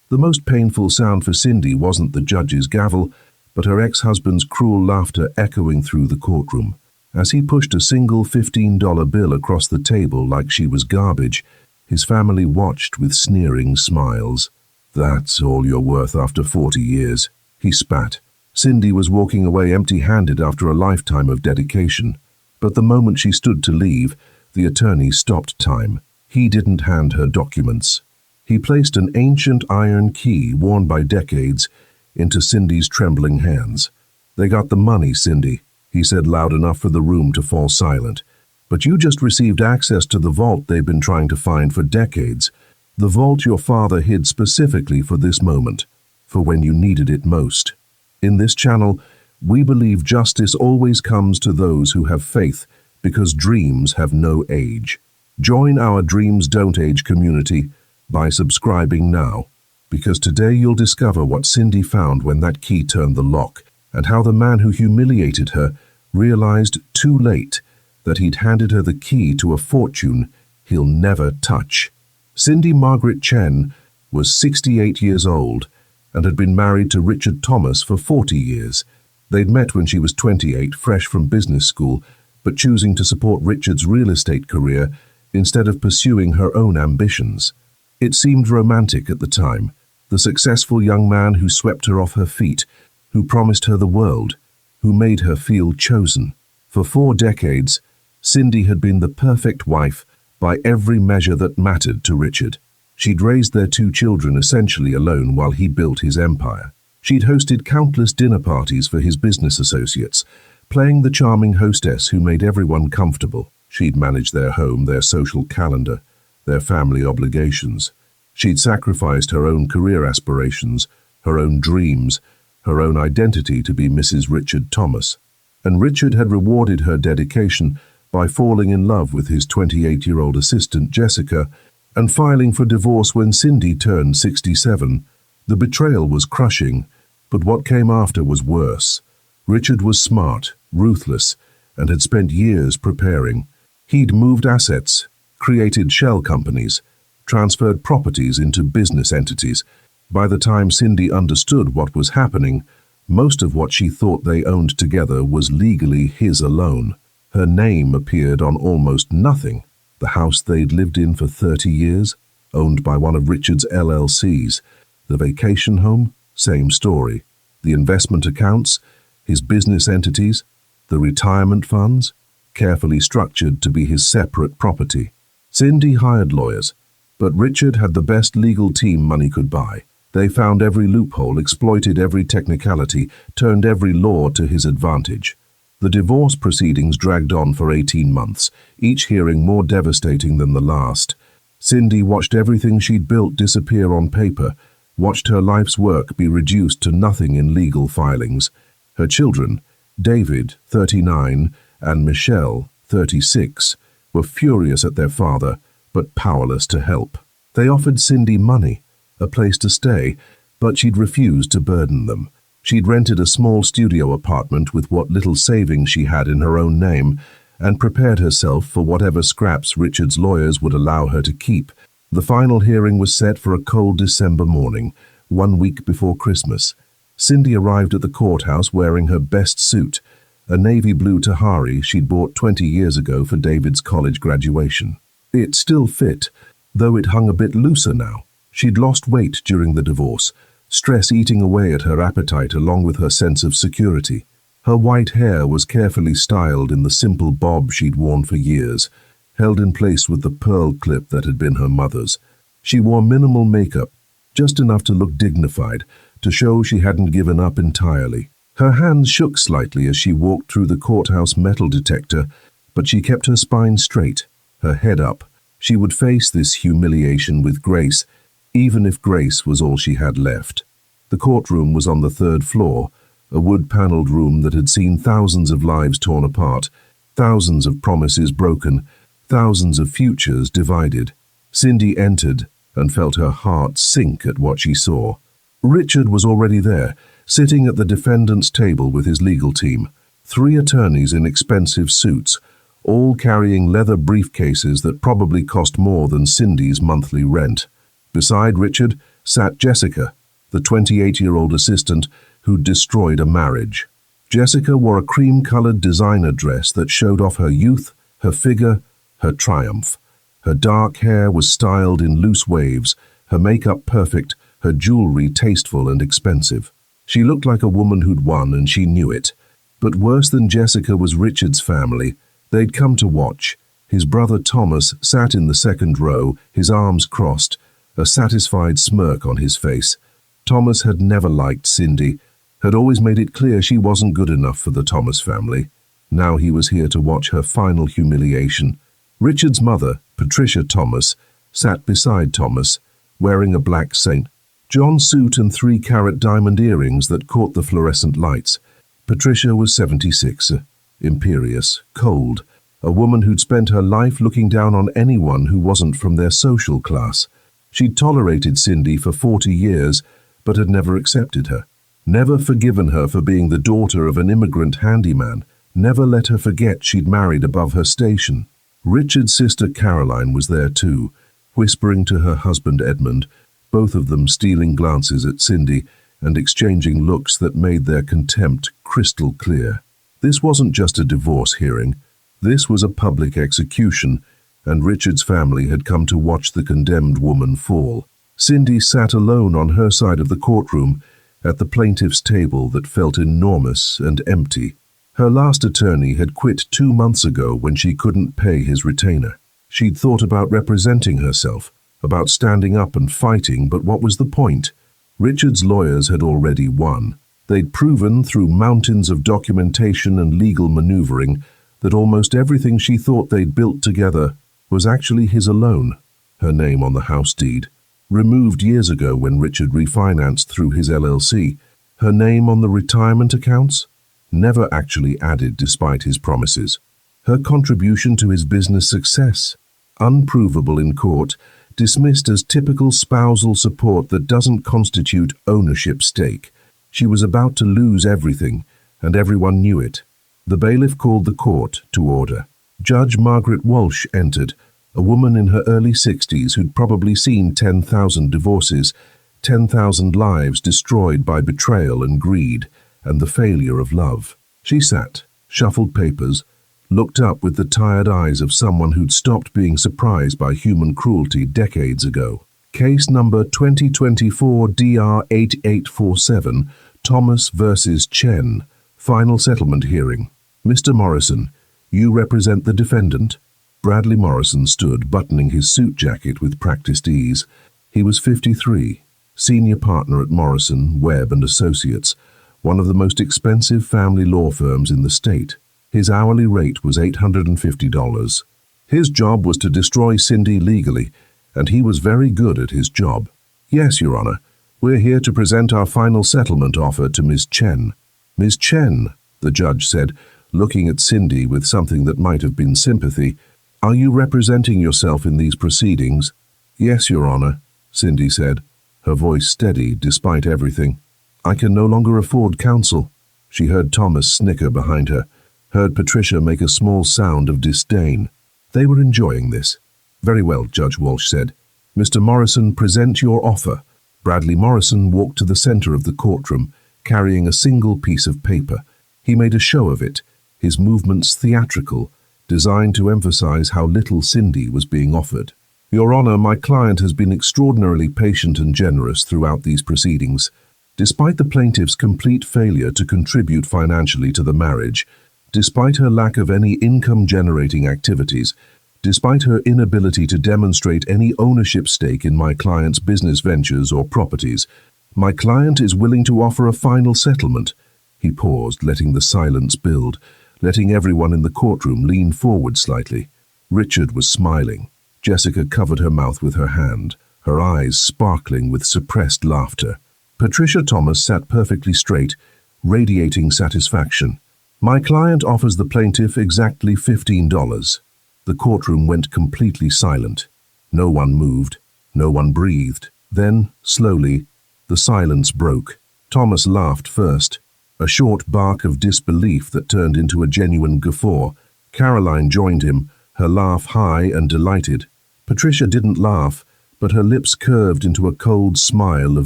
The most painful sound for Cindy wasn't the judge's gavel, but her ex-husband's cruel laughter echoing through the courtroom. As he pushed a single $15 bill across the table like she was garbage, his family watched with sneering smiles. "That's all you're worth after 40 years, he spat. Cindy was walking away empty-handed after a lifetime of dedication. But the moment she stood to leave, the attorney stopped time. He didn't hand her documents. He placed an ancient iron key, worn by decades, into Cindy's trembling hands. "They got the money, Cindy," he said loud enough for the room to fall silent. "But you just received access to the vault they've been trying to find for decades. The vault your father hid specifically for this moment, for when you needed it most. In this channel, we believe justice always comes to those who have faith, because dreams have no age. Join our Dreams Don't Age community by subscribing now, because today you'll discover what Cindy found when that key turned the lock, and how the man who humiliated her realized too late that he'd handed her the key to a fortune he'll never touch. Cindy Margaret Chen was 68 years old and had been married to Richard Thomas for 40 years. They'd met when she was 28, fresh from business school, but choosing to support Richard's real estate career instead of pursuing her own ambitions. It seemed romantic at the time, the successful young man who swept her off her feet, who promised her the world, who made her feel chosen. For 4 decades, Cindy had been the perfect wife by every measure that mattered to Richard. She'd raised their 2 children essentially alone while he built his empire. She'd hosted countless dinner parties for his business associates, playing the charming hostess who made everyone comfortable. She'd managed their home, their social calendar, their family obligations. She'd sacrificed her own career aspirations, her own dreams, her own identity to be Mrs. Richard Thomas. And Richard had rewarded her dedication by falling in love with his 28-year-old assistant Jessica and filing for divorce when Cindy turned 67. The betrayal was crushing, but what came after was worse. Richard was smart, ruthless, and had spent years preparing. He'd moved assets, created shell companies, transferred properties into business entities. By the time Cindy understood what was happening, most of what she thought they owned together was legally his alone. Her name appeared on almost nothing. The house they'd lived in for 30 years, owned by one of Richard's LLCs. The vacation home, same story. The investment accounts, his business entities. The retirement funds, carefully structured to be his separate property. Cindy hired lawyers, but Richard had the best legal team money could buy. They found every loophole, exploited every technicality, turned every law to his advantage. The divorce proceedings dragged on for 18 months, each hearing more devastating than the last. Cindy watched everything she'd built disappear on paper, watched her life's work be reduced to nothing in legal filings. Her children, David, 39, and Michelle, 36, were furious at their father, but powerless to help. They offered Cindy money, a place to stay, but she'd refused to burden them. She'd rented a small studio apartment with what little savings she had in her own name and prepared herself for whatever scraps Richard's lawyers would allow her to keep. The final hearing was set for a cold December morning, 1 week before Christmas. Cindy arrived at the courthouse wearing her best suit, a navy blue Tahari she'd bought 20 years ago for David's college graduation. It still fit, though it hung a bit looser now. She'd lost weight during the divorce, stress eating away at her appetite along with her sense of security. Her white hair was carefully styled in the simple bob she'd worn for years, held in place with the pearl clip that had been her mother's. She wore minimal makeup, just enough to look dignified, to show she hadn't given up entirely. Her hands shook slightly as she walked through the courthouse metal detector, but she kept her spine straight, her head up. She would face this humiliation with grace, even if grace was all she had left. The courtroom was on the 3rd floor, a wood-paneled room that had seen thousands of lives torn apart, thousands of promises broken, thousands of futures divided. Cindy entered and felt her heart sink at what she saw. Richard was already there, sitting at the defendant's table with his legal team. 3 attorneys in expensive suits, all carrying leather briefcases that probably cost more than Cindy's monthly rent. Beside Richard sat Jessica, the 28-year-old assistant who'd destroyed a marriage. Jessica wore a cream-colored designer dress that showed off her youth, her figure, her triumph. Her dark hair was styled in loose waves, her makeup perfect, her jewelry tasteful and expensive. She looked like a woman who'd won, and she knew it. But worse than Jessica was Richard's family. They'd come to watch. His brother Thomas sat in the second row, his arms crossed, a satisfied smirk on his face. Thomas had never liked Cindy, had always made it clear she wasn't good enough for the Thomas family. Now he was here to watch her final humiliation. Richard's mother, Patricia Thomas, sat beside Thomas, wearing a black St. John suit and 3-carat diamond earrings that caught the fluorescent lights. Patricia was 76, imperious, cold, a woman who'd spent her life looking down on anyone who wasn't from their social class. She'd tolerated Cindy for 40 years, but had never accepted her. Never forgiven her for being the daughter of an immigrant handyman. Never let her forget she'd married above her station. Richard's sister Caroline was there too, whispering to her husband Edmund, both of them stealing glances at Cindy and exchanging looks that made their contempt crystal clear. This wasn't just a divorce hearing. This was a public execution, and Richard's family had come to watch the condemned woman fall. Cindy sat alone on her side of the courtroom, at the plaintiff's table that felt enormous and empty. Her last attorney had quit 2 months ago when she couldn't pay his retainer. She'd thought about representing herself, about standing up and fighting, but what was the point? Richard's lawyers had already won. They'd proven through mountains of documentation and legal maneuvering that almost everything she thought they'd built together was actually his alone. Her name on the house deed, removed years ago when Richard refinanced through his LLC. Her name on the retirement accounts, never actually added despite his promises. Her contribution to his business success, unprovable in court, dismissed as typical spousal support that doesn't constitute ownership stake. She was about to lose everything, and everyone knew it. The bailiff called the court to order. Judge Margaret Walsh entered, a woman in her early 60s who'd probably seen 10,000 divorces, 10,000 lives destroyed by betrayal and greed, and the failure of love. She sat, shuffled papers, looked up with the tired eyes of someone who'd stopped being surprised by human cruelty decades ago. Case number 2024 DR 8847, Thomas versus Chen. Final settlement hearing. Mr. Morrison, you represent the defendant? Bradley Morrison stood, buttoning his suit jacket with practiced ease. He was 53, senior partner at Morrison, Webb and Associates, one of the most expensive family law firms in the state. His hourly rate was $850. His job was to destroy Cindy legally, and he was very good at his job. Yes, Your Honor, we're here to present our final settlement offer to Ms. Chen. Ms. Chen, the judge said, looking at Cindy with something that might have been sympathy, are you representing yourself in these proceedings? Yes, Your Honor, Cindy said, her voice steady despite everything. I can no longer afford counsel. She heard Thomas snicker behind her, heard Patricia make a small sound of disdain. They were enjoying this. Very well, Judge Walsh said. Mr. Morrison, present your offer. Bradley Morrison walked to the center of the courtroom, carrying a single piece of paper. He made a show of it, his movements theatrical, designed to emphasize how little Cindy was being offered. Your Honor, my client has been extraordinarily patient and generous throughout these proceedings. Despite the plaintiff's complete failure to contribute financially to the marriage, despite her lack of any income-generating activities, despite her inability to demonstrate any ownership stake in my client's business ventures or properties, my client is willing to offer a final settlement. He paused, letting the silence build, letting everyone in the courtroom lean forward slightly. Richard was smiling. Jessica covered her mouth with her hand, her eyes sparkling with suppressed laughter. Patricia Thomas sat perfectly straight, radiating satisfaction. My client offers the plaintiff exactly $15. The courtroom went completely silent. No one moved. No one breathed. Then, slowly, the silence broke. Thomas laughed first, a short bark of disbelief that turned into a genuine guffaw. Caroline joined him, her laugh high and delighted. Patricia didn't laugh, but her lips curved into a cold smile of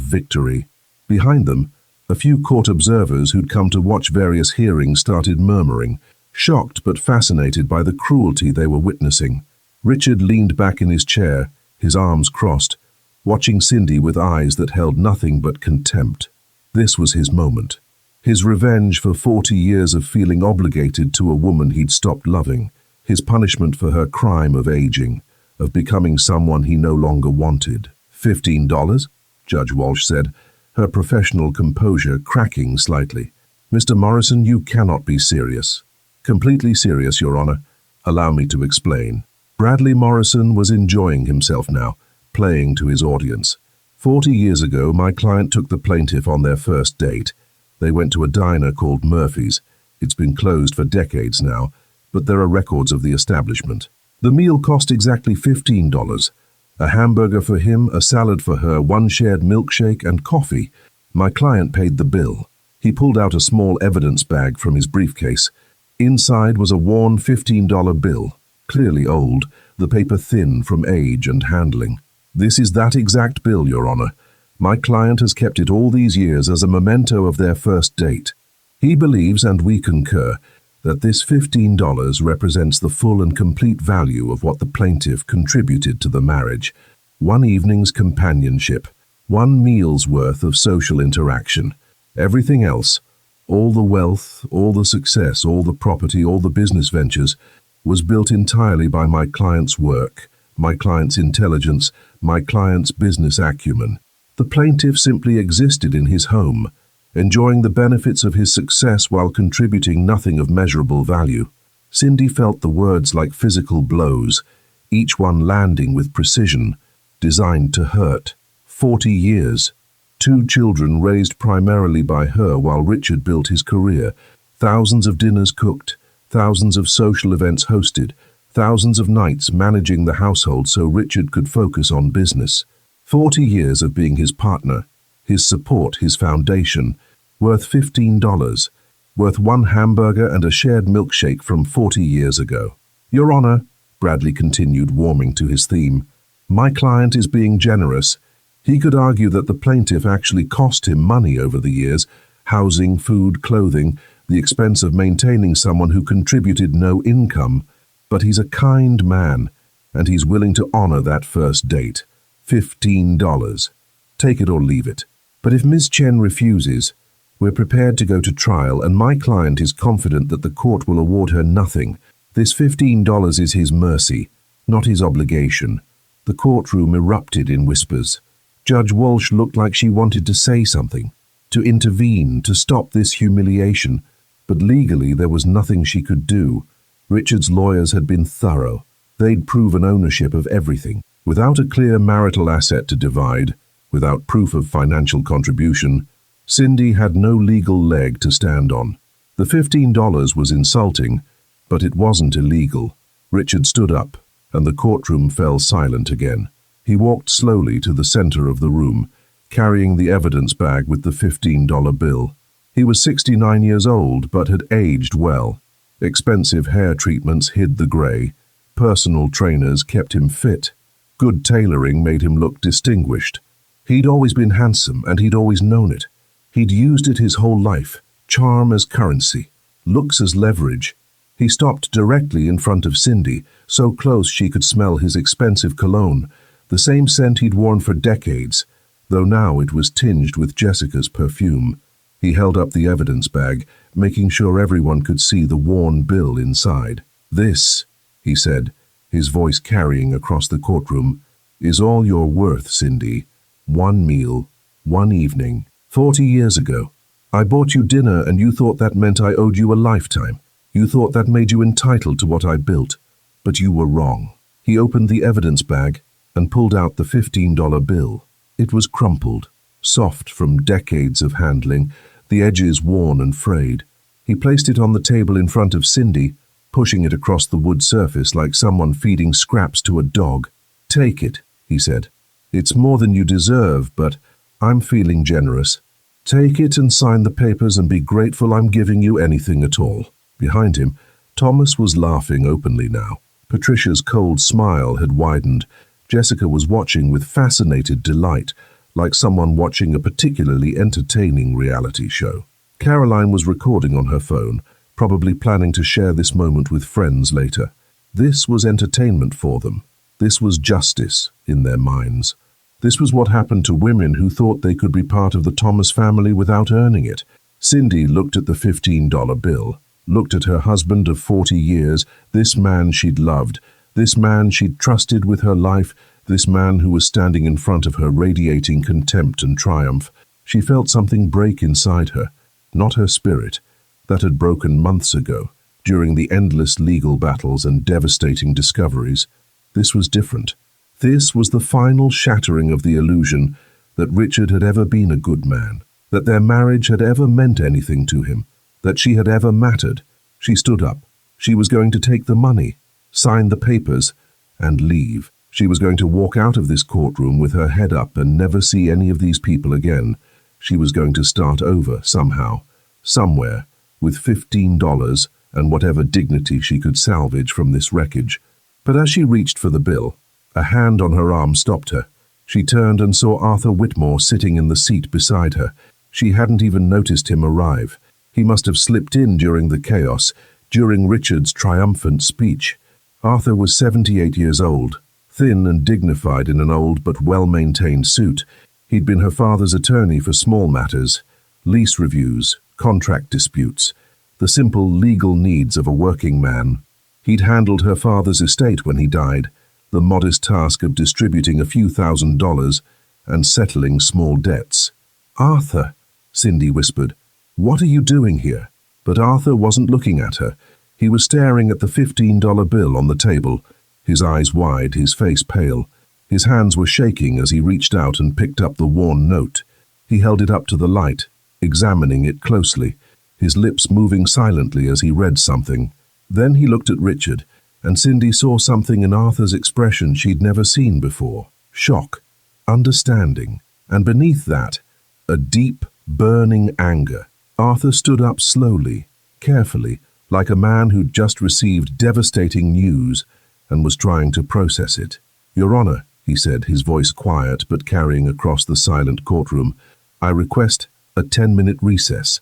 victory. Behind them, a few court observers who'd come to watch various hearings started murmuring, shocked but fascinated by the cruelty they were witnessing. Richard leaned back in his chair, his arms crossed, watching Cindy with eyes that held nothing but contempt. This was his moment. His revenge for 40 years of feeling obligated to a woman he'd stopped loving. His punishment for her crime of aging, of becoming someone he no longer wanted. $15? Judge Walsh said, her professional composure cracking slightly. Mr. Morrison, you cannot be serious. Completely serious, Your Honor. Allow me to explain. Bradley Morrison was enjoying himself now, playing to his audience. 40 years ago, my client took the plaintiff on their first date. They went to a diner called Murphy's. It's been closed for decades now, but there are records of the establishment. The meal cost exactly $15. A hamburger for him, a salad for her, one shared milkshake and coffee. My client paid the bill. He pulled out a small evidence bag from his briefcase. Inside was a worn $15 bill, clearly old, the paper thin from age and handling. This is that exact bill, Your Honor. My client has kept it all these years as a memento of their first date. He believes, and we concur, that this $15 represents the full and complete value of what the plaintiff contributed to the marriage. One evening's companionship, one meal's worth of social interaction. Everything else, all the wealth, all the success, all the property, all the business ventures, was built entirely by my client's work, my client's intelligence, my client's business acumen. The plaintiff simply existed in his home, enjoying the benefits of his success while contributing nothing of measurable value. Cindy felt the words like physical blows, each one landing with precision, designed to hurt. 40 years. 2 children raised primarily by her while Richard built his career. Thousands of dinners cooked, thousands of social events hosted, thousands of nights managing the household so Richard could focus on business. 40 years of being his partner, his support, his foundation, worth $15, worth one hamburger and a shared milkshake from 40 years ago. Your Honor, Bradley continued, warming to his theme, my client is being generous. He could argue that the plaintiff actually cost him money over the years, housing, food, clothing, the expense of maintaining someone who contributed no income. But he's a kind man, and he's willing to honor that first date. $15. Take it or leave it. But if Ms. Chen refuses, we're prepared to go to trial, and my client is confident that the court will award her nothing. This $15 is his mercy, not his obligation. The courtroom erupted in whispers. Judge Walsh looked like she wanted to say something, to intervene, to stop this humiliation, but legally there was nothing she could do. Richard's lawyers had been thorough. They'd proven ownership of everything. Without a clear marital asset to divide, without proof of financial contribution, Cindy had no legal leg to stand on. The $15 was insulting, but it wasn't illegal. Richard stood up, and the courtroom fell silent again. He walked slowly to the center of the room, carrying the evidence bag with the $15 bill. He was 69 years old, but had aged well. Expensive hair treatments hid the gray. Personal trainers kept him fit. Good tailoring made him look distinguished. He'd always been handsome, and he'd always known it. He'd used it his whole life, charm as currency, looks as leverage. He stopped directly in front of Cindy, so close she could smell his expensive cologne, the same scent he'd worn for decades, though now it was tinged with Jessica's perfume. He held up the evidence bag, making sure everyone could see the worn bill inside. This, he said, his voice carrying across the courtroom, is all you're worth, Cindy. One meal, one evening, 40 years ago. I bought you dinner and you thought that meant I owed you a lifetime. You thought that made you entitled to what I built. But you were wrong. He opened the evidence bag and pulled out the $15 bill. It was crumpled, soft from decades of handling, the edges worn and frayed. He placed it on the table in front of Cindy, pushing it across the wood surface like someone feeding scraps to a dog. Take it, he said. It's more than you deserve, but I'm feeling generous. Take it and sign the papers and be grateful I'm giving you anything at all. Behind him, Thomas was laughing openly now. Patricia's cold smile had widened. Jessica was watching with fascinated delight, like someone watching a particularly entertaining reality show. Caroline was recording on her phone, probably planning to share this moment with friends later. This was entertainment for them. This was justice in their minds. This was what happened to women who thought they could be part of the Thomas family without earning it. Cindy looked at the $15 bill, looked at her husband of 40 years, this man she'd loved, this man she'd trusted with her life, this man who was standing in front of her radiating contempt and triumph. She felt something break inside her, not her spirit, that had broken months ago, during the endless legal battles and devastating discoveries. This was different. This was the final shattering of the illusion that Richard had ever been a good man, that their marriage had ever meant anything to him, that she had ever mattered. She stood up. She was going to take the money, sign the papers, and leave. She was going to walk out of this courtroom with her head up and never see any of these people again. She was going to start over somehow, somewhere, with $15 and whatever dignity she could salvage from this wreckage. But as she reached for the bill, a hand on her arm stopped her. She turned and saw Arthur Whitmore sitting in the seat beside her. She hadn't even noticed him arrive. He must have slipped in during the chaos, during Richard's triumphant speech. Arthur was 78 years old, thin and dignified in an old but well-maintained suit. He'd been her father's attorney for small matters, lease reviews, contract disputes, the simple legal needs of a working man. He'd handled her father's estate when he died, the modest task of distributing a few $1,000s and settling small debts. "Arthur," Cindy whispered, "what are you doing here?" But Arthur wasn't looking at her. He was staring at the $15 bill on the table, his eyes wide, his face pale. His hands were shaking as he reached out and picked up the worn note. He held it up to the light, examining it closely, his lips moving silently as he read something. Then he looked at Richard, and Cindy saw something in Arthur's expression she'd never seen before. Shock, understanding, and beneath that, a deep, burning anger. Arthur stood up slowly, carefully, like a man who'd just received devastating news and was trying to process it. "Your Honor," he said, his voice quiet but carrying across the silent courtroom, "I request a 10-minute recess."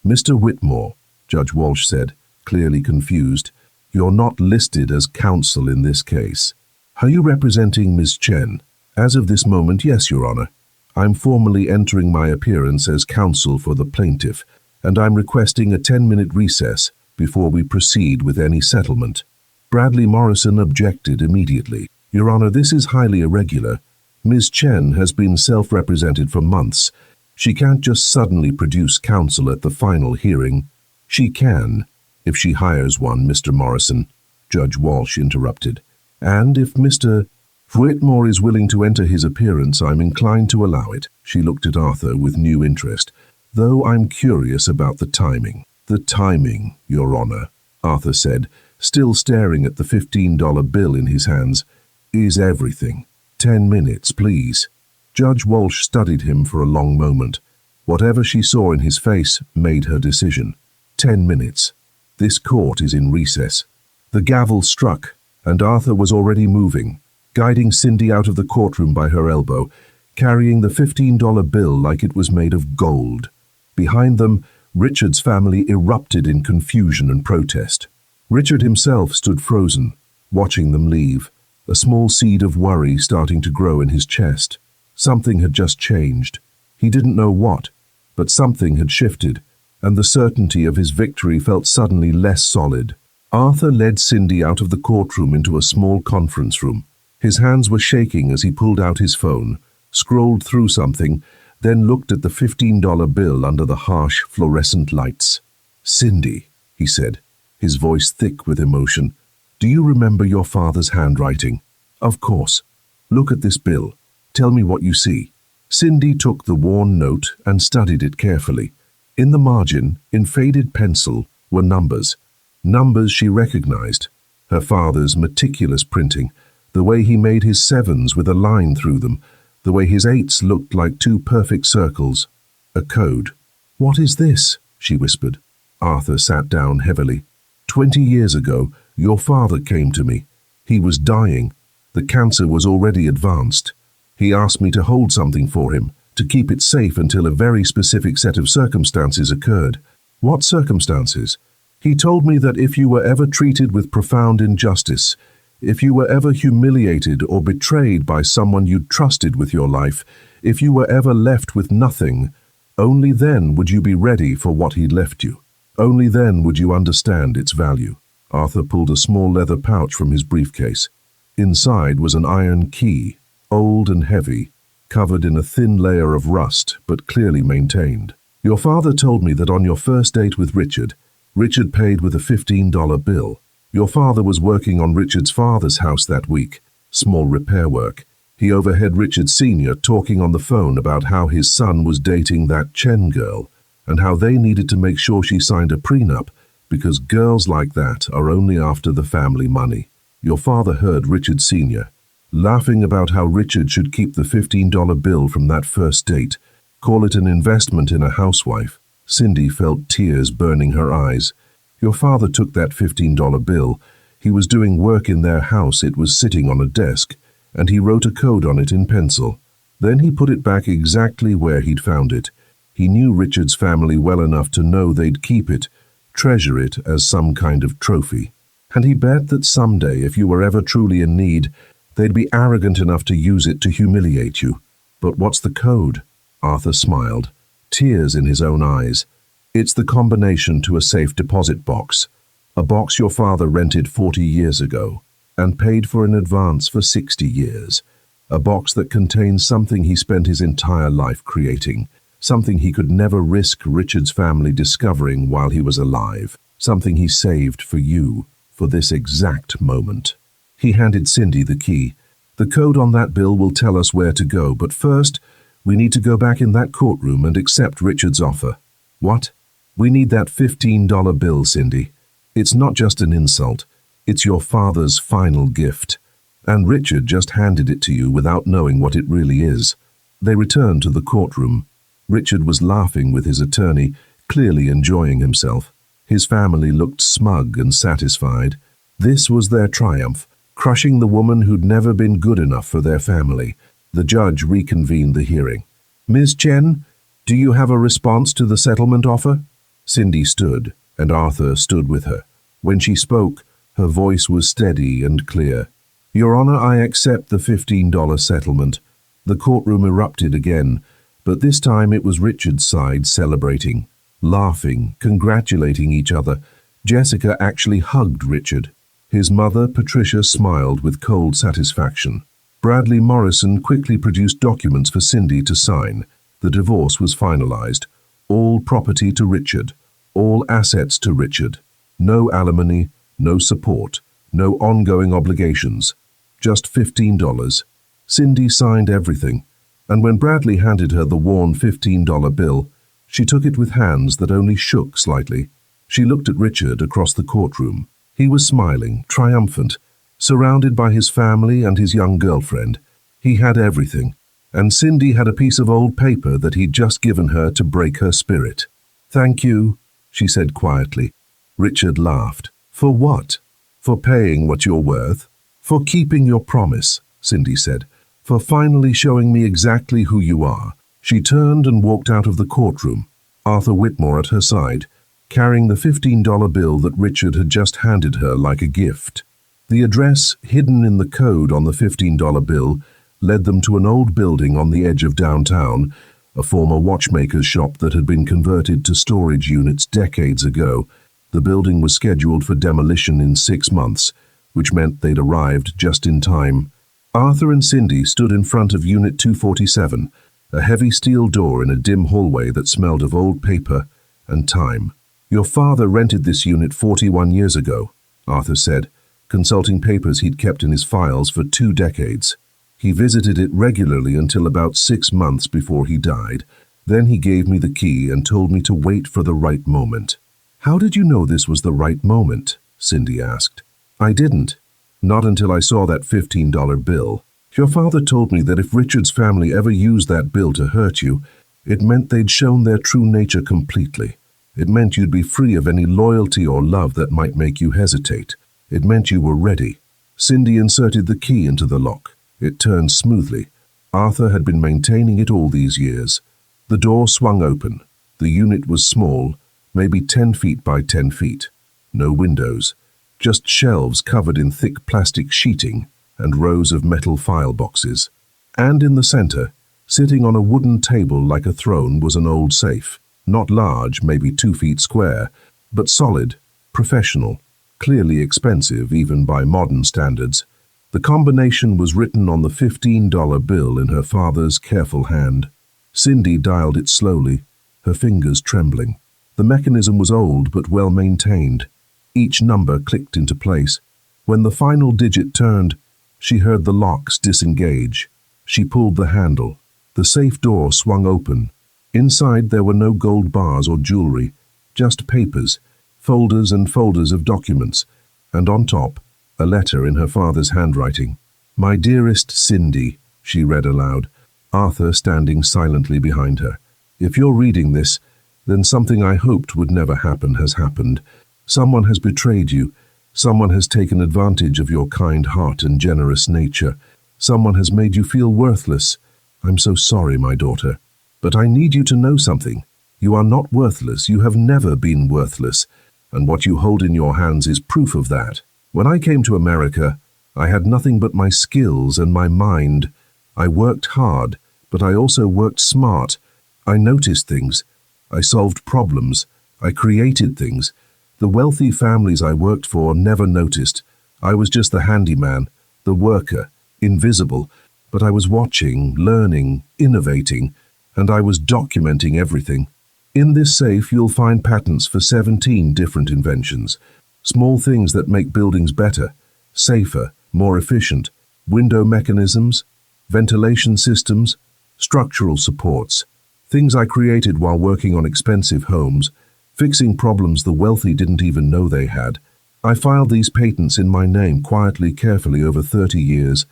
"Mr. Whitmore," Judge Walsh said, clearly confused, "you're not listed as counsel in this case. Are you representing Ms. Chen?" "As of this moment, yes, Your Honor. I'm formally entering my appearance as counsel for the plaintiff, and I'm requesting a 10-minute recess before we proceed with any settlement." Bradley Morrison objected immediately. "Your Honor, this is highly irregular. Ms. Chen has been self-represented for months. She can't just suddenly produce counsel at the final hearing." "She can, if she hires one, Mr. Morrison," Judge Walsh interrupted. "And if Mr. Whitmore is willing to enter his appearance, I'm inclined to allow it." She looked at Arthur with new interest, "though I'm curious about the timing." "The timing, Your Honor," Arthur said, still staring at the $15 bill in his hands, "is everything. 10 minutes, please." Judge Walsh studied him for a long moment. Whatever she saw in his face made her decision. 10 minutes. This court is in recess. The gavel struck, and Arthur was already moving, guiding Cindy out of the courtroom by her elbow, carrying the $15 bill like it was made of gold. Behind them, Richard's family erupted in confusion and protest. Richard himself stood frozen, watching them leave, a small seed of worry starting to grow in his chest. Something had just changed. He didn't know what, but something had shifted, and the certainty of his victory felt suddenly less solid. Arthur led Cindy out of the courtroom into a small conference room. His hands were shaking as he pulled out his phone, scrolled through something, then looked at the $15 bill under the harsh fluorescent lights. "Cindy," he said, his voice thick with emotion, "do you remember your father's handwriting?" "Of course. Look at this bill. Tell me what you see." Cindy took the worn note and studied it carefully. In the margin, in faded pencil, were numbers. Numbers she recognized. Her father's meticulous printing, the way he made his sevens with a line through them, the way his eights looked like two perfect circles. A code. "What is this?" she whispered. Arthur sat down heavily. 20 years ago, your father came to me. He was dying. The cancer was already advanced. He asked me to hold something for him, to keep it safe until a very specific set of circumstances occurred. What circumstances? He told me that if you were ever treated with profound injustice, if you were ever humiliated or betrayed by someone you'd trusted with your life, if you were ever left with nothing, only then would you be ready for what he'd left you. Only then would you understand its value. Arthur pulled a small leather pouch from his briefcase. Inside was an iron key, old and heavy, covered in a thin layer of rust, but clearly maintained. Your father told me that on your first date with Richard paid with a $15 bill. Your father was working on Richard's father's house that week, small repair work. He overheard Richard Sr. talking on the phone about how his son was dating that Chen girl, and how they needed to make sure she signed a prenup, because girls like that are only after the family money. Your father heard Richard Sr. laughing about how Richard should keep the $15 bill from that first date, call it an investment in a housewife. Cindy felt tears burning her eyes. Your father took that $15 bill. He was doing work in their house. It was sitting on a desk, and he wrote a code on it in pencil. Then he put it back exactly where he'd found it. He knew Richard's family well enough to know they'd keep it, treasure it as some kind of trophy. And he bet that someday, if you were ever truly in need, they'd be arrogant enough to use it to humiliate you. But what's the code? Arthur smiled, tears in his own eyes. It's the combination to a safe deposit box, a box your father rented 40 years ago and paid for in advance for 60 years, a box that contains something he spent his entire life creating, something he could never risk Richard's family discovering while he was alive, something he saved for you, for this exact moment. He handed Cindy the key. The code on that bill will tell us where to go, but first, we need to go back in that courtroom and accept Richard's offer. What? We need that $15 bill, Cindy. It's not just an insult. It's your father's final gift. And Richard just handed it to you without knowing what it really is. They returned to the courtroom. Richard was laughing with his attorney, clearly enjoying himself. His family looked smug and satisfied. This was their triumph, crushing the woman who'd never been good enough for their family. The judge reconvened the hearing. Ms. Chen, do you have a response to the settlement offer? Cindy stood, and Arthur stood with her. When she spoke, her voice was steady and clear. Your Honor, I accept the $15 settlement. The courtroom erupted again, but this time it was Richard's side celebrating, laughing, congratulating each other. Jessica actually hugged Richard. His mother, Patricia, smiled with cold satisfaction. Bradley Morrison quickly produced documents for Cindy to sign. The divorce was finalized. All property to Richard. All assets to Richard. No alimony, no support, no ongoing obligations. Just $15. Cindy signed everything, and when Bradley handed her the worn $15 bill, she took it with hands that only shook slightly. She looked at Richard across the courtroom. He was smiling, triumphant, surrounded by his family and his young girlfriend. He had everything, and Cindy had a piece of old paper that he'd just given her to break her spirit. Thank you, she said quietly. Richard laughed. For what? For paying what you're worth? For keeping your promise, Cindy said. For finally showing me exactly who you are. She turned and walked out of the courtroom, Arthur Whitmore at her side, carrying the $15 bill that Richard had just handed her like a gift. The address, hidden in the code on the $15 bill, led them to an old building on the edge of downtown, a former watchmaker's shop that had been converted to storage units decades ago. The building was scheduled for demolition in 6 months, which meant they'd arrived just in time. Arthur and Cindy stood in front of Unit 247, a heavy steel door in a dim hallway that smelled of old paper and time. Your father rented this unit 41 years ago, Arthur said, consulting papers he'd kept in his files for 2 decades. He visited it regularly until about 6 months before he died. Then he gave me the key and told me to wait for the right moment. How did you know this was the right moment? Cindy asked. I didn't. Not until I saw that $15 bill. Your father told me that if Richard's family ever used that bill to hurt you, it meant they'd shown their true nature completely. It meant you'd be free of any loyalty or love that might make you hesitate. It meant you were ready. Cindy inserted the key into the lock. It turned smoothly. Arthur had been maintaining it all these years. The door swung open. The unit was small, maybe 10 feet by 10 feet. No windows, just shelves covered in thick plastic sheeting and rows of metal file boxes. And in the center, sitting on a wooden table like a throne, was an old safe. Not large, maybe 2 feet square, but solid, professional, clearly expensive even by modern standards. The combination was written on the $15 bill in her father's careful hand. Cindy dialed it slowly, her fingers trembling. The mechanism was old but well maintained. Each number clicked into place. When the final digit turned, she heard the locks disengage. She pulled the handle. The safe door swung open. Inside there were no gold bars or jewelry, just papers, folders and folders of documents, and on top, a letter in her father's handwriting. "My dearest Cindy," she read aloud, Arthur standing silently behind her. "If you're reading this, then something I hoped would never happen has happened. Someone has betrayed you. Someone has taken advantage of your kind heart and generous nature. Someone has made you feel worthless. I'm so sorry, my daughter. But I need you to know something. You are not worthless. You have never been worthless. And what you hold in your hands is proof of that. When I came to America, I had nothing but my skills and my mind. I worked hard, but I also worked smart. I noticed things. I solved problems. I created things. The wealthy families I worked for never noticed. I was just the handyman, the worker, invisible. But I was watching, learning, innovating, and I was documenting everything. In this safe, you'll find patents for 17 different inventions. Small things that make buildings better, safer, more efficient. Window mechanisms, ventilation systems, structural supports. Things I created while working on expensive homes, fixing problems the wealthy didn't even know they had. I filed these patents in my name quietly, carefully over 30 years,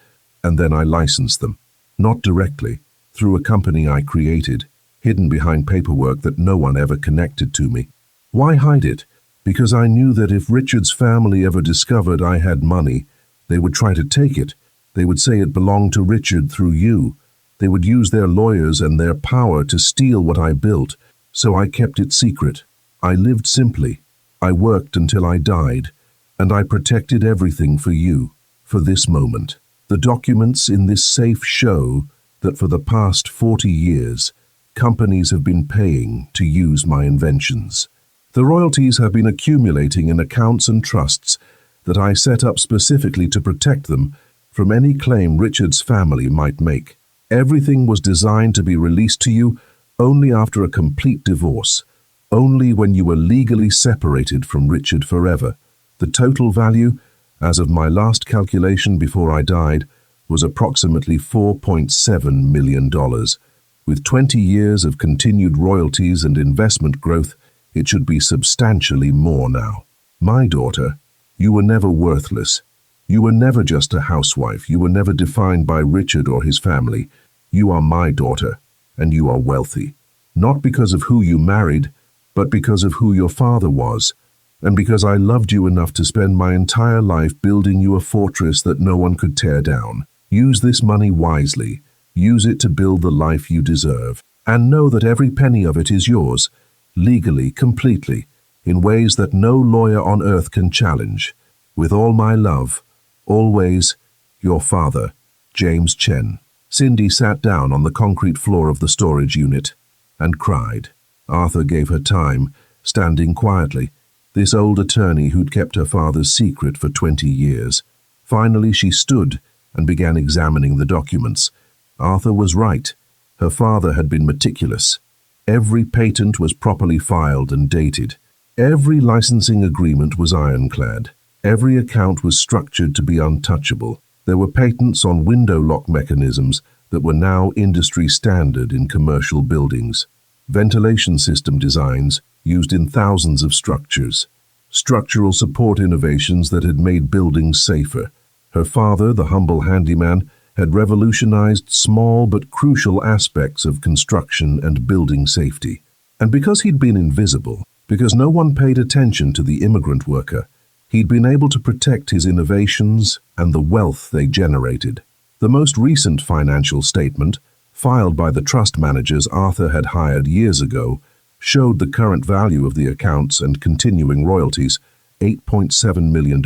and then I licensed them. Not directly, through a company I created, hidden behind paperwork that no one ever connected to me. Why hide it? Because I knew that if Richard's family ever discovered I had money, they would try to take it. They would say it belonged to Richard through you. They would use their lawyers and their power to steal what I built, so I kept it secret. I lived simply. I worked until I died, and I protected everything for you, for this moment. The documents in this safe show that for the past 40 years, companies have been paying to use my inventions. The royalties have been accumulating in accounts and trusts that I set up specifically to protect them from any claim Richard's family might make. Everything was designed to be released to you only after a complete divorce, only when you were legally separated from Richard forever. The total value, as of my last calculation before I died, was approximately $4.7 million. With 20 years of continued royalties and investment growth, it should be substantially more now. My daughter, you were never worthless. You were never just a housewife. You were never defined by Richard or his family. You are my daughter, and you are wealthy. Not because of who you married, but because of who your father was, and because I loved you enough to spend my entire life building you a fortress that no one could tear down. Use this money wisely. Use it to build the life you deserve. And know that every penny of it is yours, legally, completely, in ways that no lawyer on earth can challenge. With all my love, always, your father, James Chen. Cindy sat down on the concrete floor of the storage unit and cried. Arthur gave her time, standing quietly, this old attorney who'd kept her father's secret for 20 years. Finally she stood and began examining the documents. Arthur was right. Her father had been meticulous. Every patent was properly filed and dated. Every licensing agreement was ironclad. Every account was structured to be untouchable. There were patents on window lock mechanisms that were now industry standard in commercial buildings. Ventilation system designs used in thousands of structures. Structural support innovations that had made buildings safer. Her father, the humble handyman, had revolutionized small but crucial aspects of construction and building safety. And because he'd been invisible, because no one paid attention to the immigrant worker, He'd been able to protect his innovations and the wealth they generated. The most recent financial statement, filed by the trust managers Arthur had hired years ago, showed the current value of the accounts and continuing royalties, $8.7 million.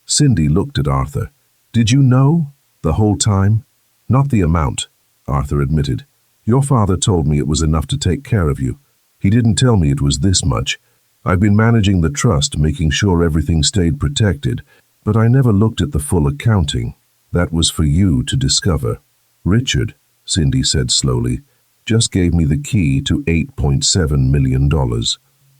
Cindy looked at Arthur. "Did you know? The whole time?" "Not the amount," Arthur admitted. "Your father told me it was enough to take care of you. He didn't tell me it was this much. I've been managing the trust, making sure everything stayed protected, but I never looked at the full accounting. That was for you to discover." "Richard," Cindy said slowly, "just gave me the key to $8.7 million.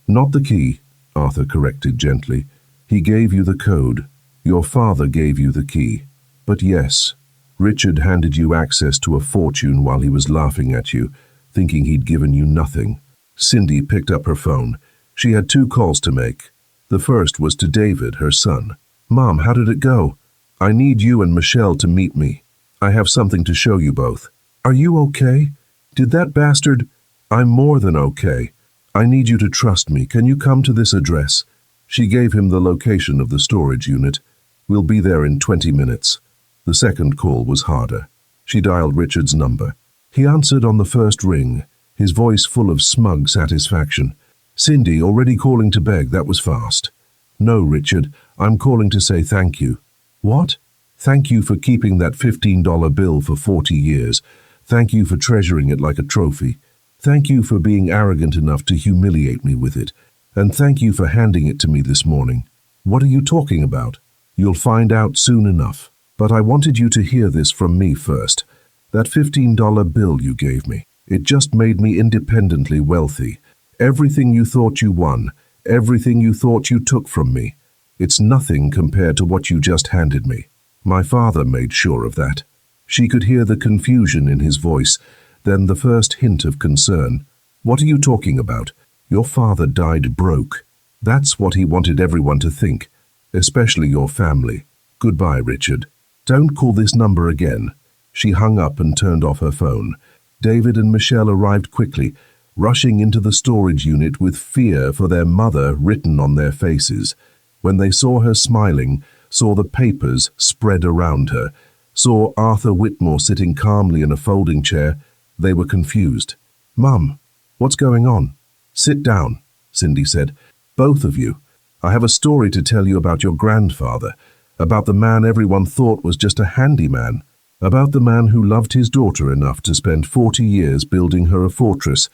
"Not the key," Arthur corrected gently. "He gave you the code. Your father gave you the key. But yes, Richard handed you access to a fortune while he was laughing at you, thinking he'd given you nothing." Cindy picked up her phone. She had 2 calls to make. The first was to David, her son. "Mom, how did it go? I need you and Michelle to meet me. I have something to show you both." "Are you okay? Did that bastard—" "I'm more than okay. I need you to trust me. Can you come to this address?" She gave him the location of the storage unit. "We'll be there in 20 minutes. The second call was harder. She dialed Richard's number. He answered on the first ring, his voice full of smug satisfaction. "Cindy, already calling to beg? That was fast." "No, Richard, I'm calling to say thank you." "What?" "Thank you for keeping that $15 bill for 40 years. Thank you for treasuring it like a trophy. Thank you for being arrogant enough to humiliate me with it. And thank you for handing it to me this morning." "What are you talking about?" "You'll find out soon enough. But I wanted you to hear this from me first. That $15 bill you gave me, it just made me independently wealthy. Everything you thought you won, everything you thought you took from me, it's nothing compared to what you just handed me. My father made sure of that." She could hear the confusion in his voice, then the first hint of concern. "What are you talking about? Your father died broke. That's what he wanted everyone to think, especially your family. Goodbye, Richard. Don't call this number again." She hung up and turned off her phone. David and Michelle arrived quickly, rushing into the storage unit with fear for their mother written on their faces. When they saw her smiling, saw the papers spread around her, saw Arthur Whitmore sitting calmly in a folding chair, they were confused. "Mum, what's going on?" "Sit down," Cindy said. "Both of you. I have a story to tell you about your grandfather, about the man everyone thought was just a handyman, about the man who loved his daughter enough to spend 40 years building her a fortress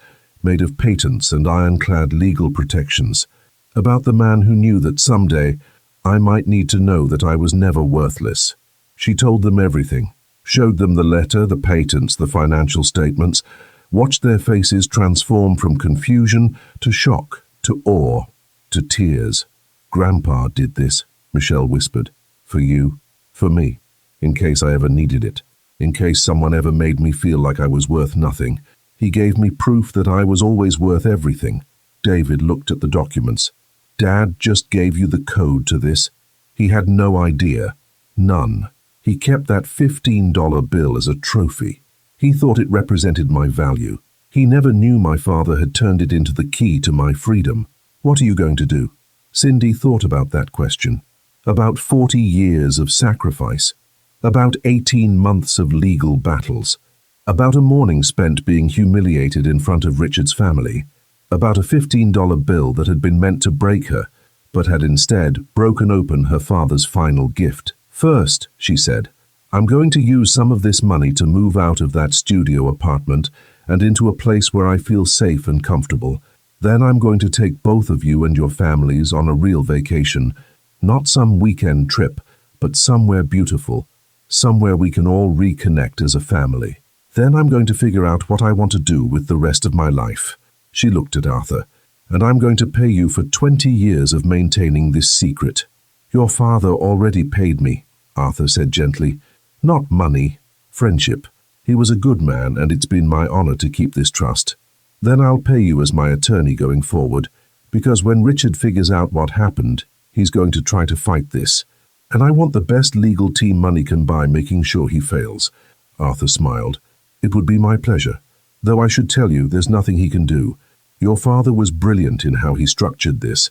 made of patents and ironclad legal protections, about the man who knew that someday I might need to know that I was never worthless." She told them everything, showed them the letter, the patents, the financial statements, watched their faces transform from confusion to shock, to awe, to tears. "Grandpa did this," Michelle whispered. "For you, for me, in case I ever needed it, in case someone ever made me feel like I was worth nothing. He gave me proof that I was always worth everything." David looked at the documents. "Dad just gave you the code to this. He had no idea. None. He kept that $15 bill as a trophy. He thought it represented my value. He never knew my father had turned it into the key to my freedom. What are you going to do?" Cindy thought about that question. About 40 years of sacrifice. About 18 months of legal battles. About a morning spent being humiliated in front of Richard's family. About a $15 bill that had been meant to break her, but had instead broken open her father's final gift. "First," she said, "I'm going to use some of this money to move out of that studio apartment and into a place where I feel safe and comfortable. Then I'm going to take both of you and your families on a real vacation. Not some weekend trip, but somewhere beautiful. Somewhere we can all reconnect as a family. Then I'm going to figure out what I want to do with the rest of my life." She looked at Arthur. "And I'm going to pay you for 20 years of maintaining this secret." "Your father already paid me," Arthur said gently. "Not money, friendship. He was a good man, and it's been my honor to keep this trust. Then I'll pay you as my attorney going forward, because when Richard figures out what happened, he's going to try to fight this. And I want the best legal team money can buy, making sure he fails." Arthur smiled. "It would be my pleasure. Though I should tell you, there's nothing he can do. Your father was brilliant in how he structured this.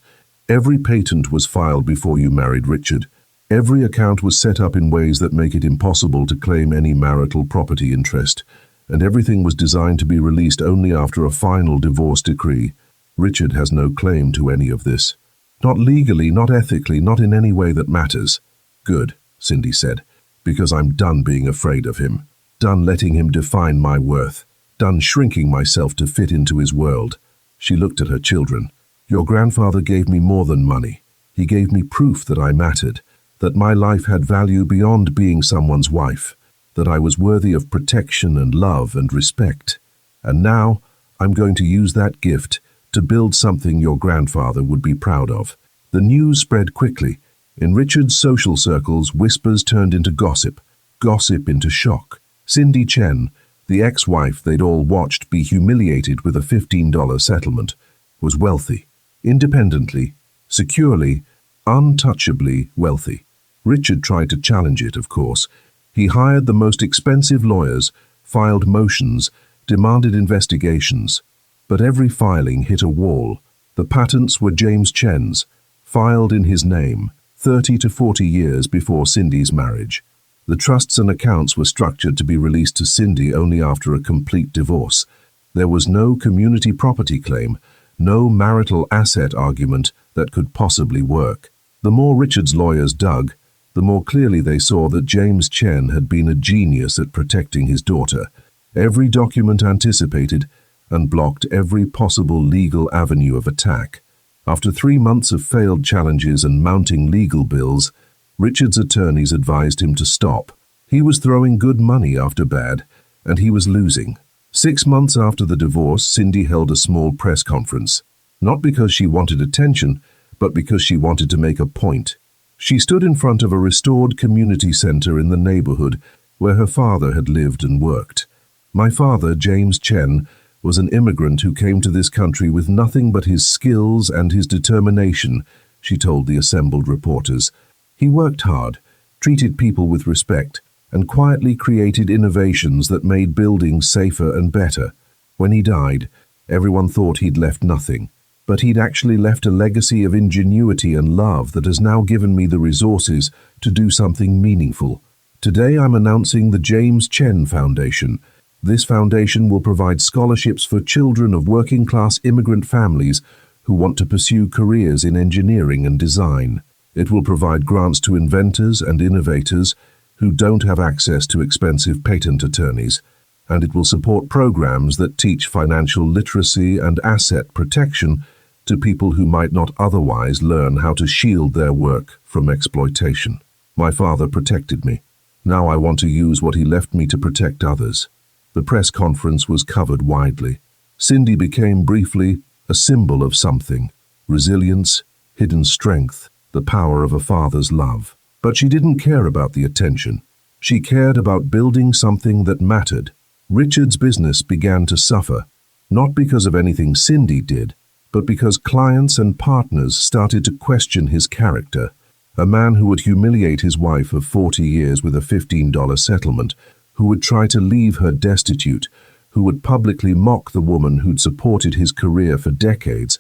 Every patent was filed before you married Richard. Every account was set up in ways that make it impossible to claim any marital property interest, and everything was designed to be released only after a final divorce decree. Richard has no claim to any of this. Not legally, not ethically, not in any way that matters. Good, Cindy said, because I'm done being afraid of him. Done letting him define my worth. Done shrinking myself to fit into his world. She looked at her children. Your grandfather gave me more than money. He gave me proof that I mattered, that my life had value beyond being someone's wife, that I was worthy of protection and love and respect. And now I'm going to use that gift to build something your grandfather would be proud of. The news spread quickly. In Richard's social circles, whispers turned into gossip, gossip into shock. Cindy Chen, the ex-wife they'd all watched be humiliated with a $15 settlement, was wealthy, independently, securely, untouchably wealthy. Richard tried to challenge it, of course. He hired the most expensive lawyers, filed motions, demanded investigations. But every filing hit a wall. The patents were James Chen's, filed in his name, 30 to 40 years before Cindy's marriage. The trusts and accounts were structured to be released to Cindy only after a complete divorce. There was no community property claim, no marital asset argument that could possibly work. The more Richard's lawyers dug, the more clearly they saw that James Chen had been a genius at protecting his daughter. Every document anticipated and blocked every possible legal avenue of attack. After 3 months of failed challenges and mounting legal bills, Richard's attorneys advised him to stop. He was throwing good money after bad, and he was losing. 6 months after the divorce, Cindy held a small press conference, not because she wanted attention, but because she wanted to make a point. She stood in front of a restored community center in the neighborhood where her father had lived and worked. My father, James Chen, was an immigrant who came to this country with nothing but his skills and his determination, she told the assembled reporters. He worked hard, treated people with respect, and quietly created innovations that made buildings safer and better. When he died, everyone thought he'd left nothing, but he'd actually left a legacy of ingenuity and love that has now given me the resources to do something meaningful. Today I'm announcing the James Chen Foundation. This foundation will provide scholarships for children of working-class immigrant families who want to pursue careers in engineering and design. It will provide grants to inventors and innovators who don't have access to expensive patent attorneys, and it will support programs that teach financial literacy and asset protection to people who might not otherwise learn how to shield their work from exploitation. My father protected me. Now I want to use what he left me to protect others. The press conference was covered widely. Cindy became briefly a symbol of something: resilience, hidden strength, the power of a father's love. But she didn't care about the attention. She cared about building something that mattered. Richard's business began to suffer, not because of anything Cindy did, but because clients and partners started to question his character. A man who would humiliate his wife of 40 years with a $15 settlement, who would try to leave her destitute, who would publicly mock the woman who'd supported his career for decades.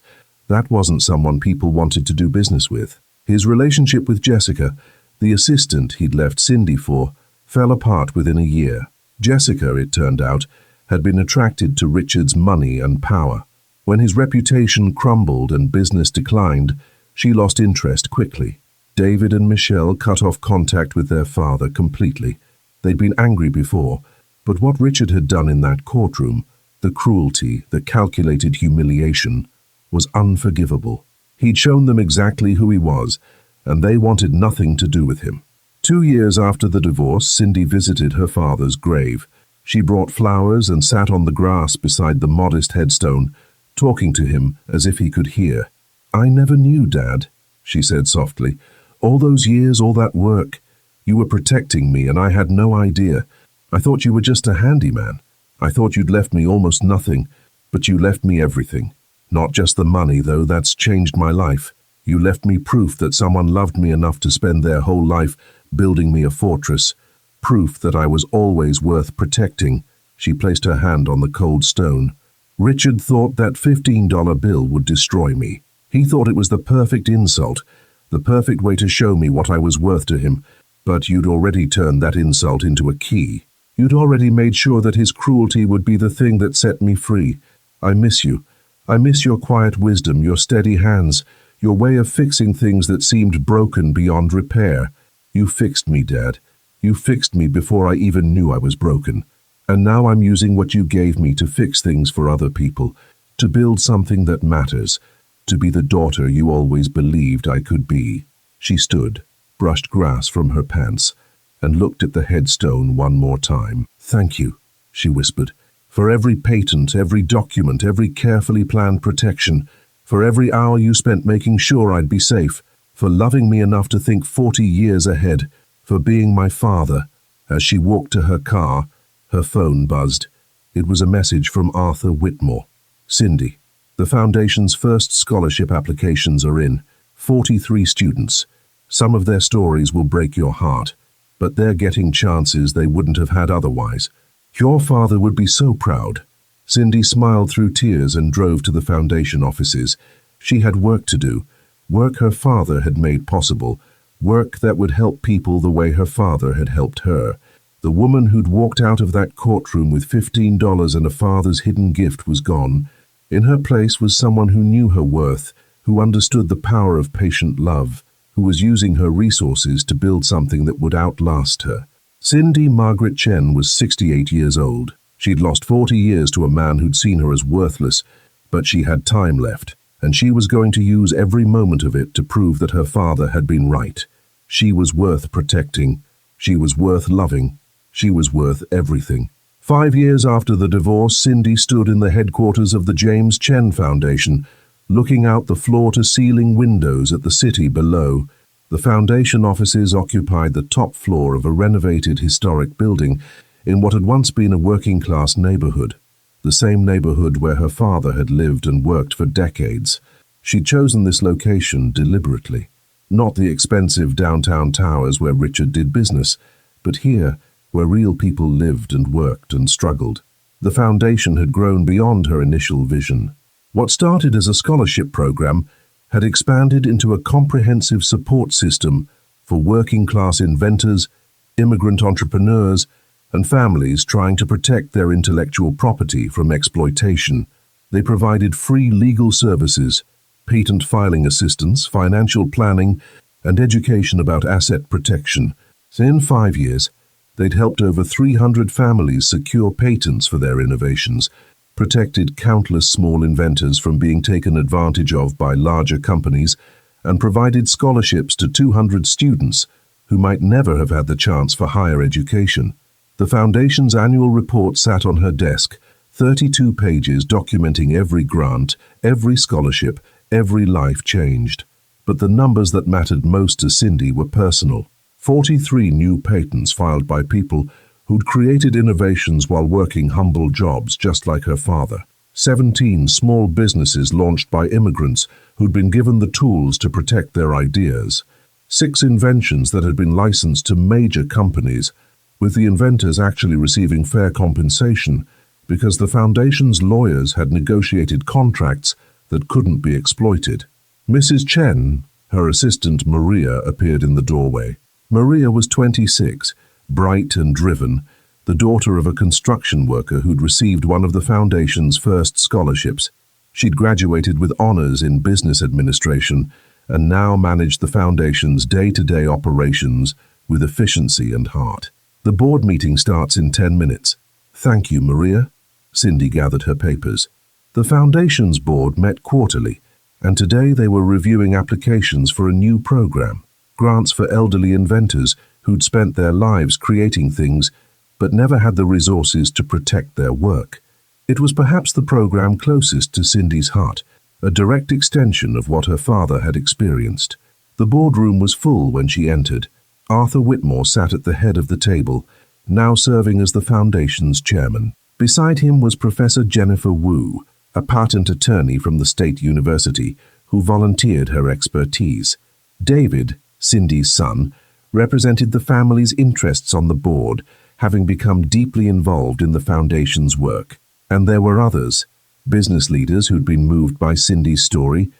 That wasn't someone people wanted to do business with. His relationship with Jessica, the assistant he'd left Cindy for, fell apart within a year. Jessica, it turned out, had been attracted to Richard's money and power. When his reputation crumbled and business declined, she lost interest quickly. David and Michelle cut off contact with their father completely. They'd been angry before, but what Richard had done in that courtroom, the cruelty, the calculated humiliation, was unforgivable. He'd shown them exactly who he was, and they wanted nothing to do with him. 2 years after the divorce, Cindy visited her father's grave. She brought flowers and sat on the grass beside the modest headstone, talking to him as if he could hear. "I never knew, Dad," she said softly. "All those years, all that work. You were protecting me, and I had no idea. I thought you were just a handyman. I thought you'd left me almost nothing, but you left me everything. Not just the money, though, that's changed my life. You left me proof that someone loved me enough to spend their whole life building me a fortress. Proof that I was always worth protecting." She placed her hand on the cold stone. "Richard thought that $15 bill would destroy me. He thought it was the perfect insult, the perfect way to show me what I was worth to him, but you'd already turned that insult into a key. You'd already made sure that his cruelty would be the thing that set me free. I miss you. I miss your quiet wisdom, your steady hands, your way of fixing things that seemed broken beyond repair. You fixed me, Dad. You fixed me before I even knew I was broken. And now I'm using what you gave me to fix things for other people, to build something that matters, to be the daughter you always believed I could be." She stood, brushed grass from her pants, and looked at the headstone one more time. "Thank you," she whispered, "for every patent, every document, every carefully planned protection, for every hour you spent making sure I'd be safe, for loving me enough to think 40 years ahead, for being my father." As she walked to her car, her phone buzzed. It was a message from Arthur Whitmore. "Cindy, the Foundation's first scholarship applications are in. 43 students. Some of their stories will break your heart, but they're getting chances they wouldn't have had otherwise. Your father would be so proud." Cindy smiled through tears and drove to the Foundation offices. She had work to do, work her father had made possible, work that would help people the way her father had helped her. The woman who'd walked out of that courtroom with $15 and a father's hidden gift was gone. In her place was someone who knew her worth, who understood the power of patient love, who was using her resources to build something that would outlast her. Cindy Margaret Chen was 68 years old. She'd lost 40 years to a man who'd seen her as worthless, but she had time left, and she was going to use every moment of it to prove that her father had been right. She was worth protecting. She was worth loving. She was worth everything. 5 years after the divorce, Cindy stood in the headquarters of the James Chen Foundation, looking out the floor-to-ceiling windows at the city below. The foundation offices occupied the top floor of a renovated historic building in what had once been a working-class neighborhood, the same neighborhood where her father had lived and worked for decades. She'd chosen this location deliberately, not the expensive downtown towers where Richard did business, but here, where real people lived and worked and struggled. The foundation had grown beyond her initial vision. What started as a scholarship program had expanded into a comprehensive support system for working-class inventors, immigrant entrepreneurs, and families trying to protect their intellectual property from exploitation. They provided free legal services, patent filing assistance, financial planning, and education about asset protection. So in 5 years, they'd helped over 300 families secure patents for their innovations, protected countless small inventors from being taken advantage of by larger companies, and provided scholarships to 200 students who might never have had the chance for higher education. The Foundation's annual report sat on her desk, 32 pages documenting every grant, every scholarship, every life changed. But the numbers that mattered most to Cindy were personal. 43 new patents filed by people who'd created innovations while working humble jobs just like her father. 17 small businesses launched by immigrants who'd been given the tools to protect their ideas. 6 inventions that had been licensed to major companies, with the inventors actually receiving fair compensation because the Foundation's lawyers had negotiated contracts that couldn't be exploited. Mrs. Chen, her assistant Maria, appeared in the doorway. Maria was 26, bright and driven, the daughter of a construction worker who'd received one of the Foundation's first scholarships. She'd graduated with honors in business administration and now managed the Foundation's day-to-day operations with efficiency and heart. The board meeting starts in 10 minutes. Thank you, Maria. Cindy gathered her papers. The Foundation's board met quarterly, and today they were reviewing applications for a new program. Grants for elderly inventors who'd spent their lives creating things but never had the resources to protect their work. It was perhaps the program closest to Cindy's heart, a direct extension of what her father had experienced. The boardroom was full when she entered. Arthur Whitmore sat at the head of the table, now serving as the Foundation's chairman. Beside him was Professor Jennifer Wu, a patent attorney from the State University, who volunteered her expertise. David, Cindy's son, represented the family's interests on the board, having become deeply involved in the Foundation's work. And there were others, business leaders who'd been moved by Cindy's story,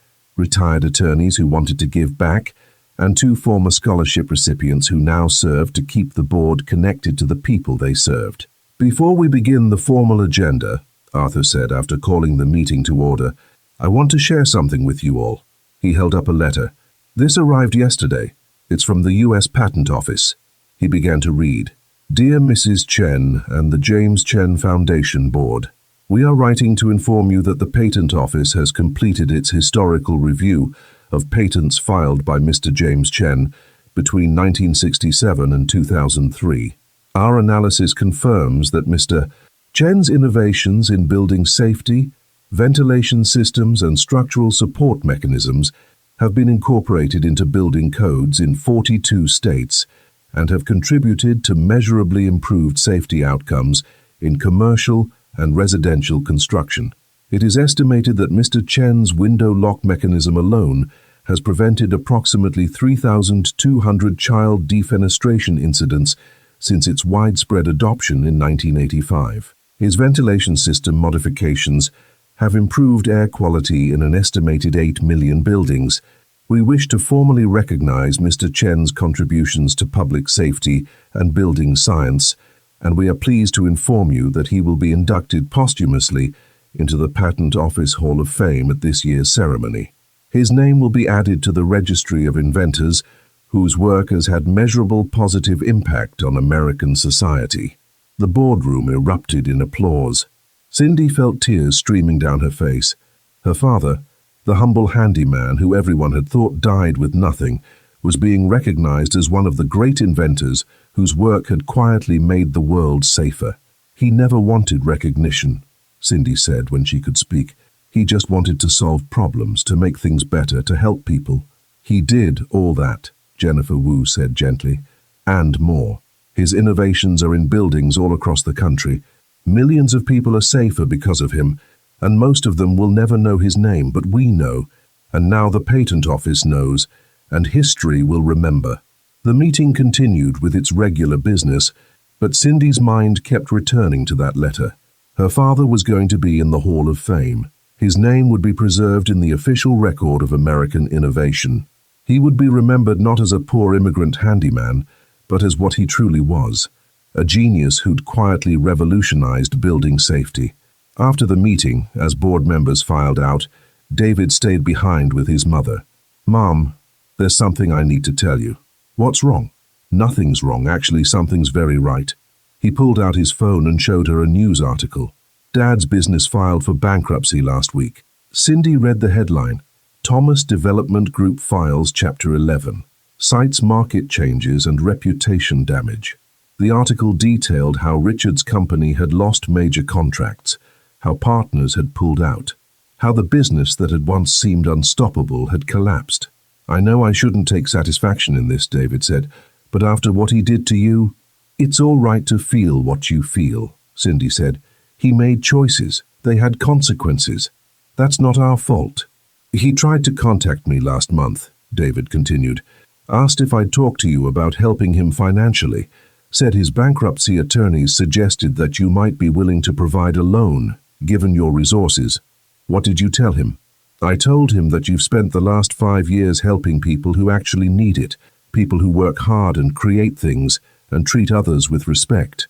retired attorneys who wanted to give back, and 2 former scholarship recipients who now serve to keep the board connected to the people they served. "Before we begin the formal agenda," Arthur said after calling the meeting to order, "I want to share something with you all." He held up a letter. "This arrived yesterday. It's from the U.S. Patent Office." He began to read. "Dear Mrs. Chen and the James Chen Foundation Board, we are writing to inform you that the Patent Office has completed its historical review of patents filed by Mr. James Chen between 1967 and 2003. Our analysis confirms that Mr. Chen's innovations in building safety, ventilation systems, and structural support mechanisms have been incorporated into building codes in 42 states and have contributed to measurably improved safety outcomes in commercial and residential construction. It is estimated that Mr. Chen's window lock mechanism alone has prevented approximately 3,200 child defenestration incidents since its widespread adoption in 1985. His ventilation system modifications have improved air quality in an estimated 8 million buildings. We wish to formally recognize Mr. Chen's contributions to public safety and building science, and we are pleased to inform you that he will be inducted posthumously into the Patent Office Hall of Fame at this year's ceremony. His name will be added to the registry of inventors whose work has had measurable positive impact on American society." The boardroom erupted in applause. Cindy felt tears streaming down her face. Her father, the humble handyman who everyone had thought died with nothing, was being recognized as one of the great inventors whose work had quietly made the world safer. "He never wanted recognition," Cindy said when she could speak. "He just wanted to solve problems, to make things better, to help people." "He did all that," Jennifer Wu said gently, "and more. His innovations are in buildings all across the country. Millions of people are safer because of him, and most of them will never know his name, but we know, and now the Patent Office knows, and history will remember." The meeting continued with its regular business, but Cindy's mind kept returning to that letter. Her father was going to be in the Hall of Fame. His name would be preserved in the official record of American innovation. He would be remembered not as a poor immigrant handyman, but as what he truly was, a genius who'd quietly revolutionized building safety. After the meeting, as board members filed out, David stayed behind with his mother. "Mom, there's something I need to tell you." "What's wrong?" "Nothing's wrong, actually something's very right." He pulled out his phone and showed her a news article. Dad's business filed for bankruptcy last week. Cindy read the headline, "Thomas Development Group Files Chapter 11, Cites Market Changes and Reputation Damage." The article detailed how Richard's company had lost major contracts, how partners had pulled out, how the business that had once seemed unstoppable had collapsed. "I know I shouldn't take satisfaction in this," David said, "but after what he did to you—" "It's all right to feel what you feel," Cindy said. "He made choices. They had consequences. That's not our fault." "He tried to contact me last month," David continued. "Asked if I'd talk to you about helping him financially. Said his bankruptcy attorneys suggested that you might be willing to provide a loan, given your resources." "What did you tell him?" "I told him that you've spent the last 5 years helping people who actually need it, people who work hard and create things and treat others with respect.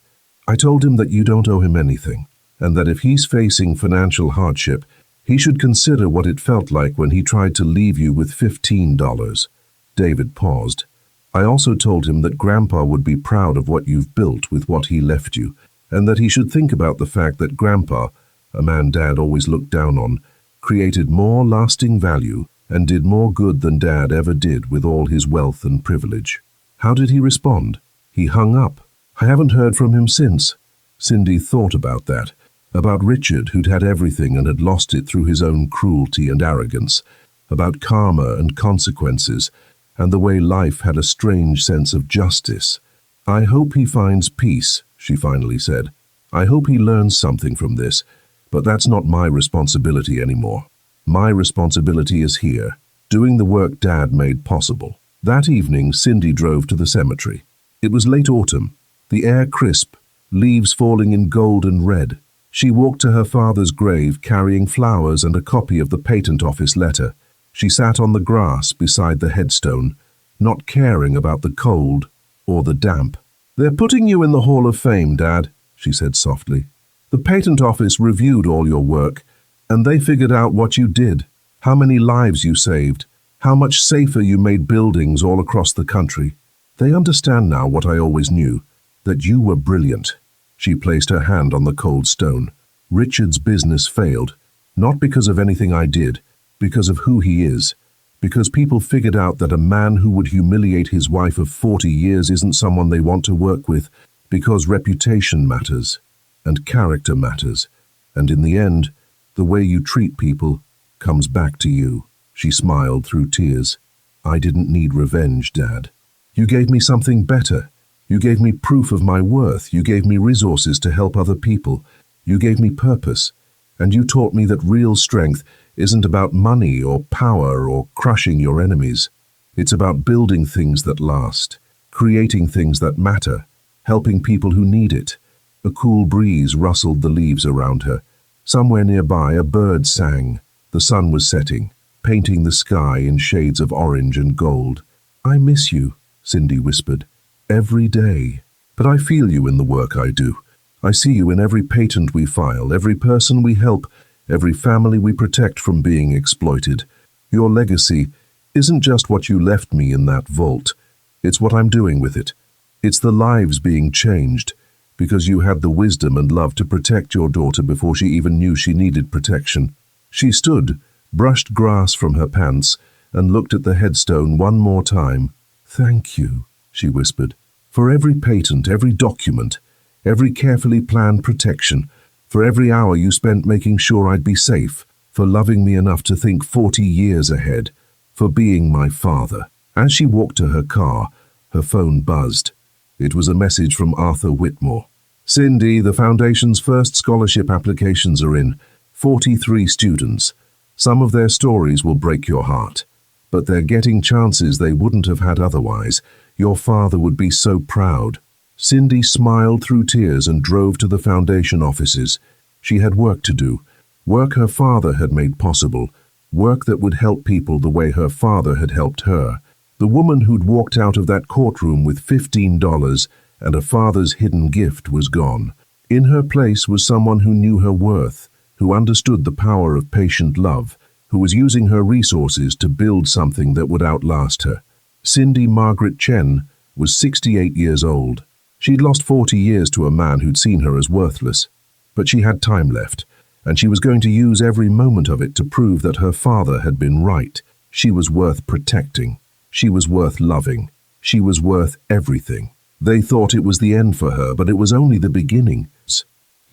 I told him that you don't owe him anything, and that if he's facing financial hardship, he should consider what it felt like when he tried to leave you with $15. David paused. "I also told him that Grandpa would be proud of what you've built with what he left you, and that he should think about the fact that Grandpa, a man Dad always looked down on, created more lasting value and did more good than Dad ever did with all his wealth and privilege." "How did he respond?" "He hung up. I haven't heard from him since." Cindy thought about that, about Richard who'd had everything and had lost it through his own cruelty and arrogance, about karma and consequences, and the way life had a strange sense of justice. "I hope he finds peace," she finally said. "I hope he learns something from this, but that's not my responsibility anymore. My responsibility is here, doing the work Dad made possible." That evening, Cindy drove to the cemetery. It was late autumn, the air crisp, leaves falling in gold and red. She walked to her father's grave carrying flowers and a copy of the Patent Office letter. She sat on the grass beside the headstone, not caring about the cold or the damp. "They're putting you in the Hall of Fame, Dad," she said softly. "The patent office reviewed all your work, and they figured out what you did, how many lives you saved, how much safer you made buildings all across the country. They understand now what I always knew, that you were brilliant." She placed her hand on the cold stone. "Richard's business failed, not because of anything I did, because of who he is. Because people figured out that a man who would humiliate his wife of 40 years isn't someone they want to work with, because reputation matters, and character matters, and in the end, the way you treat people comes back to you." She smiled through tears. "I didn't need revenge, Dad. You gave me something better. You gave me proof of my worth. You gave me resources to help other people. You gave me purpose. And you taught me that real strength isn't about money or power or crushing your enemies. It's about building things that last, creating things that matter, helping people who need it." A cool breeze rustled the leaves around her. Somewhere nearby, a bird sang. The sun was setting, painting the sky in shades of orange and gold. "I miss you," Cindy whispered, "every day. But I feel you in the work I do. I see you in every patent we file, every person we help, every family we protect from being exploited. Your legacy isn't just what you left me in that vault. It's what I'm doing with it. It's the lives being changed, because you had the wisdom and love to protect your daughter before she even knew she needed protection." She stood, brushed grass from her pants, and looked at the headstone one more time. "Thank you," she whispered, "for every patent, every document, every carefully planned protection, for every hour you spent making sure I'd be safe, for loving me enough to think 40 years ahead, for being my father." As she walked to her car, her phone buzzed. It was a message from Arthur Whitmore. "Cindy, the Foundation's first scholarship applications are in. 43 students. Some of their stories will break your heart, but they're getting chances they wouldn't have had otherwise. Your father would be so proud." Cindy smiled through tears and drove to the Foundation offices. She had work to do, work her father had made possible, work that would help people the way her father had helped her. The woman who'd walked out of that courtroom with $15 and a father's hidden gift was gone. In her place was someone who knew her worth, who understood the power of patient love, who was using her resources to build something that would outlast her. Cindy Margaret Chen was 68 years old. She'd lost 40 years to a man who'd seen her as worthless. But she had time left, and she was going to use every moment of it to prove that her father had been right. She was worth protecting. She was worth loving. She was worth everything. They thought it was the end for her, but it was only the beginning.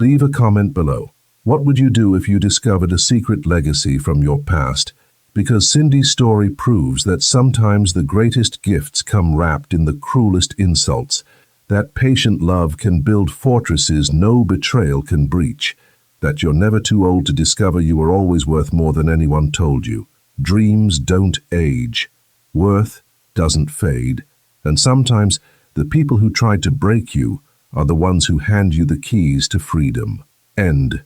Leave a comment below. What would you do if you discovered a secret legacy from your past? Because Cindy's story proves that sometimes the greatest gifts come wrapped in the cruelest insults, that patient love can build fortresses no betrayal can breach, that you're never too old to discover you are always worth more than anyone told you. Dreams don't age. Worth doesn't fade. And sometimes the people who tried to break you are the ones who hand you the keys to freedom. End.